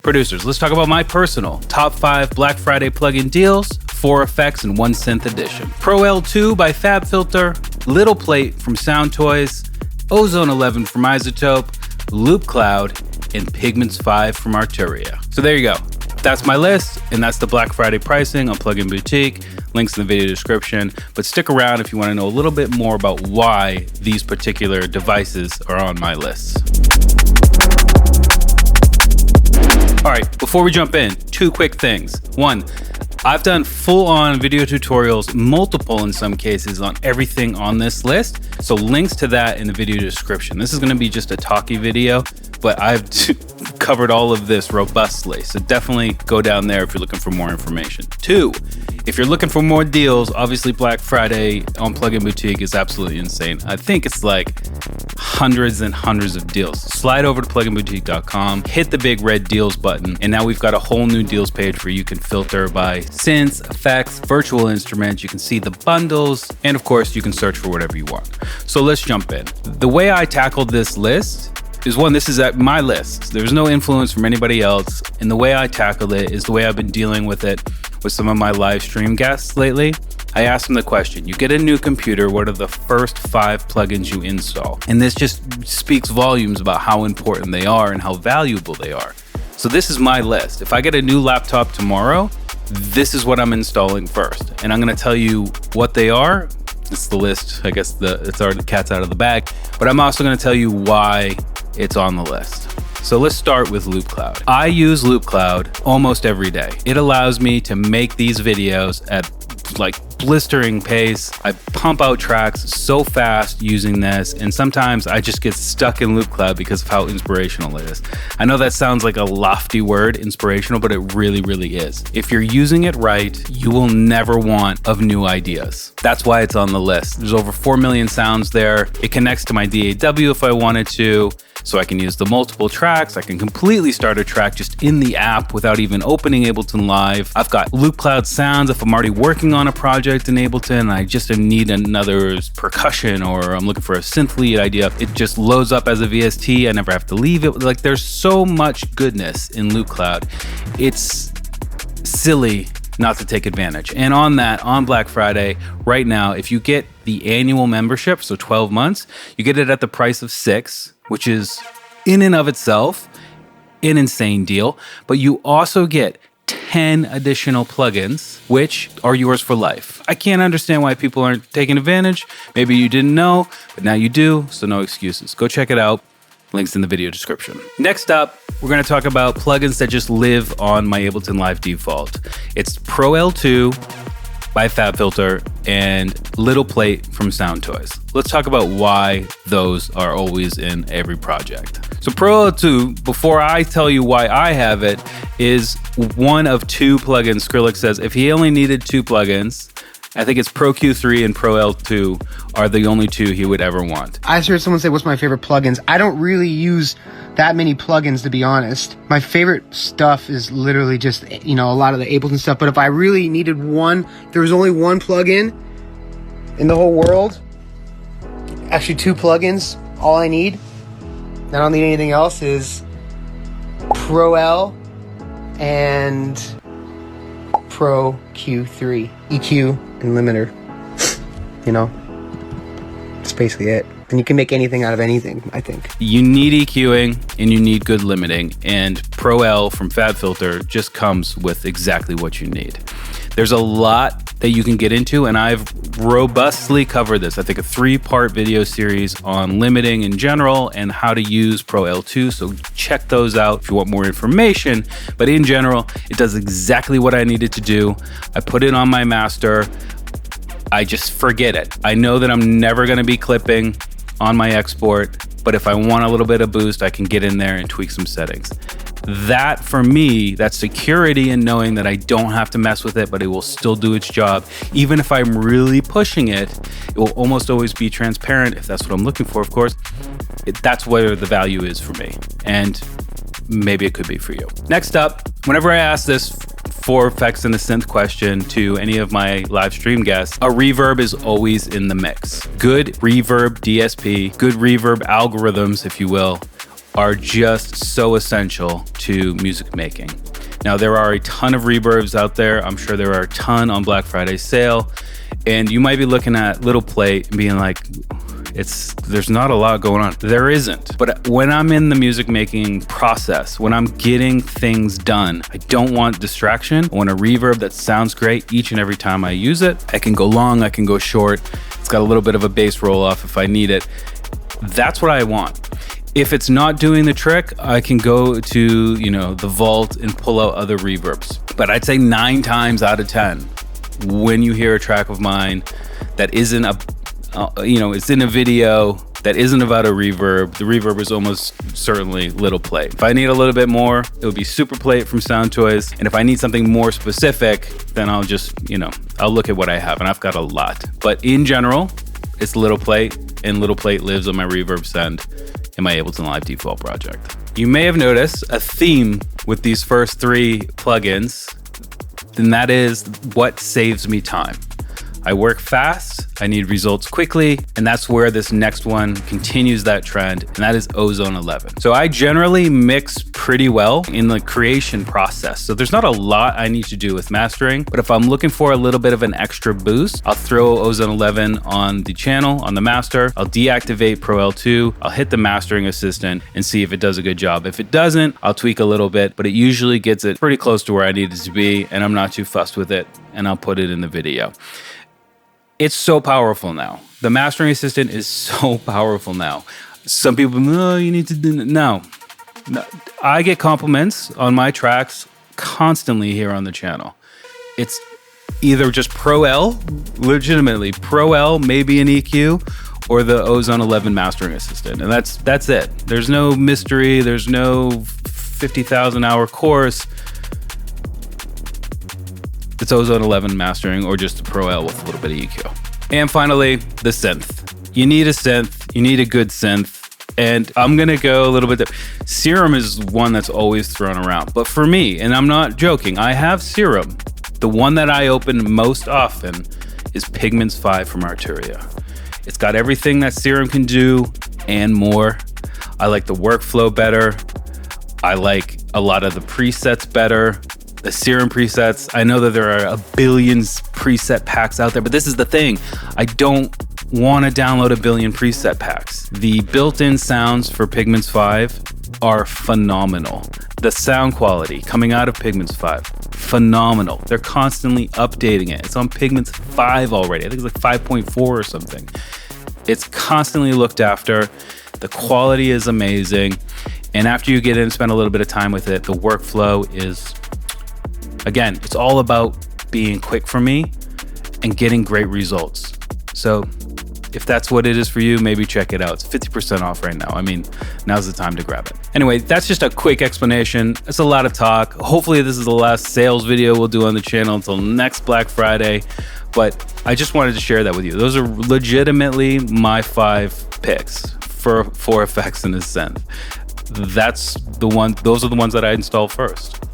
Producers, let's talk about my personal top 5 Black Friday plugin deals, 4 effects and 1 synth edition. Pro L2 by Fabfilter, Little Plate from Soundtoys, Ozone 11 from iZotope, Loopcloud, and Pigments 5 from Arturia. So there you go. That's my list, and that's the Black Friday pricing on Plugin Boutique. Links in the video description. But stick around if you want to know a little bit more about why these particular devices are on my list. All right, before we jump in, 2 quick things. 1, I've done full-on video tutorials, multiple in some cases, on everything on this list. So links to that in the video description. This is going to be just a talkie video, but I've covered all of this robustly. So definitely go down there if you're looking for more information. 2, if you're looking for more deals, obviously Black Friday on Plugin Boutique is absolutely insane. I think it's like hundreds and hundreds of deals. Slide over to pluginboutique.com, hit the big red deals button, and now we've got a whole new deals page where you can filter by synths, effects, virtual instruments. You can see the bundles, and of course you can search for whatever you want. So let's jump in. The way I tackled this list is, 1, this is at my list. There's no influence from anybody else. And the way I tackled it is the way I've been dealing with it with some of my live stream guests lately. I asked them the question, you get a new computer, what are the first 5 plugins you install? And this just speaks volumes about how important they are and how valuable they are. So this is my list. If I get a new laptop tomorrow, this is what I'm installing first. And I'm gonna tell you what they are. It's the list, I guess it's already the cat's out of the bag, but I'm also gonna tell you why it's on the list. So let's start with Loopcloud. I use Loopcloud almost every day. It allows me to make these videos at like blistering pace. I pump out tracks so fast using this, and sometimes I just get stuck in Loopcloud because of how inspirational it is. I know that sounds like a lofty word, inspirational, but it really, really is. If you're using it right, you will never want of new ideas. That's why it's on the list. There's over 4 million sounds there. It connects to my DAW if I wanted to, so I can use the multiple tracks. I can completely start a track just in the app without even opening Ableton Live. I've got Loopcloud sounds if I'm already working on a project in Ableton and I just need another percussion, or I'm looking for a synth lead idea. It just loads up as a VST. I never have to leave it. Like, there's so much goodness in Loopcloud. It's silly not to take advantage. And on that, on Black Friday, right now, if you get the annual membership, so 12 months, you get it at the price of 6, which is in and of itself an insane deal. But you also get 10 additional plugins, which are yours for life. I can't understand why people aren't taking advantage. Maybe you didn't know, but now you do, so no excuses. Go check it out. Links in the video description. Next up, we're going to talk about plugins that just live on my Ableton Live default. It's Pro L2 by Fabfilter and Little Plate from Soundtoys. Let's talk about why those are always in every project. So Pro L2, before I tell you why I have it, is one of 2 plugins. Skrillex says if he only needed 2 plugins, I think it's Pro Q3 and Pro L2 are the only 2 he would ever want. I heard someone say, what's my favorite plugins? I don't really use that many plugins, to be honest. My favorite stuff is literally just, a lot of the Ableton stuff. But if I really needed one, there was only one plugin in the whole world. Actually, 2 plugins, all I need. I don't need anything else, is Pro L and Pro Q3. EQ and limiter. That's basically it. And you can make anything out of anything, I think. You need EQing and you need good limiting, and Pro L from Fabfilter just comes with exactly what you need. There's a lot that you can get into, and I've robustly covered this. I think a 3-part video series on limiting in general and how to use Pro L2, so check those out if you want more information. But in general, it does exactly what I needed to do. I put it on my master. I just forget it. I know that I'm never gonna be clipping on my export, but if I want a little bit of boost, I can get in there and tweak some settings. That, for me, that security in knowing that I don't have to mess with it, but it will still do its job. Even if I'm really pushing it, it will almost always be transparent, if that's what I'm looking for, of course. That's where the value is for me. And maybe it could be for you. Next up, whenever I ask this 4 effects in the synth question to any of my live stream guests, a reverb is always in the mix. Good reverb DSP, good reverb algorithms, if you will, are just so essential to music making. Now, there are a ton of reverbs out there. I'm sure there are a ton on Black Friday sale. And you might be looking at Little Plate and being like, there's not a lot going on. There isn't. But when I'm in the music making process, when I'm getting things done, I don't want distraction. I want a reverb that sounds great each and every time I use it. I can go long, I can go short. It's got a little bit of a bass roll off if I need it. That's what I want. If it's not doing the trick, I can go to, the vault and pull out other reverbs. But I'd say 9 times out of 10, when you hear a track of mine that isn't it's in a video that isn't about a reverb, the reverb is almost certainly Little Plate. If I need a little bit more, it would be Super Plate from Soundtoys. And if I need something more specific, then I'll just, I'll look at what I have, and I've got a lot. But in general, it's Little Plate, and Little Plate lives on my reverb send in my Ableton Live default project. You may have noticed a theme with these first 3 plugins, and that is what saves me time. I work fast, I need results quickly, and that's where this next one continues that trend, and that is Ozone 11. So I generally mix pretty well in the creation process. So there's not a lot I need to do with mastering, but if I'm looking for a little bit of an extra boost, I'll throw Ozone 11 on the channel, on the master, I'll deactivate Pro L2, I'll hit the mastering assistant and see if it does a good job. If it doesn't, I'll tweak a little bit, but it usually gets it pretty close to where I need it to be, and I'm not too fussed with it, and I'll put it in the video. It's so powerful now. The mastering assistant is so powerful now. Some people, you need to do it. No. I get compliments on my tracks constantly here on the channel. It's either just Pro L, legitimately Pro L, maybe an EQ, or the Ozone 11 mastering assistant. And that's it. There's no mystery. There's no 50,000 hour course. It's Ozone 11 mastering or just the Pro L with a little bit of EQ. And finally, the synth. You need a synth. You need a good synth. And I'm going to go a little bit. Serum is one that's always thrown around. But for me, and I'm not joking, I have Serum. The one that I open most often is Pigments 5 from Arturia. It's got everything that Serum can do and more. I like the workflow better. I like a lot of the presets better. The Serum presets, I know that there are a billion preset packs out there, but this is the thing. I don't want to download a billion preset packs. The built-in sounds for Pigments 5 are phenomenal. The sound quality coming out of Pigments 5, phenomenal. They're constantly updating it. It's on Pigments 5 already. I think it's like 5.4 or something. It's constantly looked after. The quality is amazing. And after you get in and spend a little bit of time with it, the workflow is, again, it's all about being quick for me and getting great results. So if that's what it is for you, maybe check it out. It's 50% off right now. I mean, now's the time to grab it. Anyway, that's just a quick explanation. It's a lot of talk. Hopefully this is the last sales video we'll do on the channel until next Black Friday. But I just wanted to share that with you. Those are legitimately my 5 picks for effects in a synth. Those are the ones that I install first.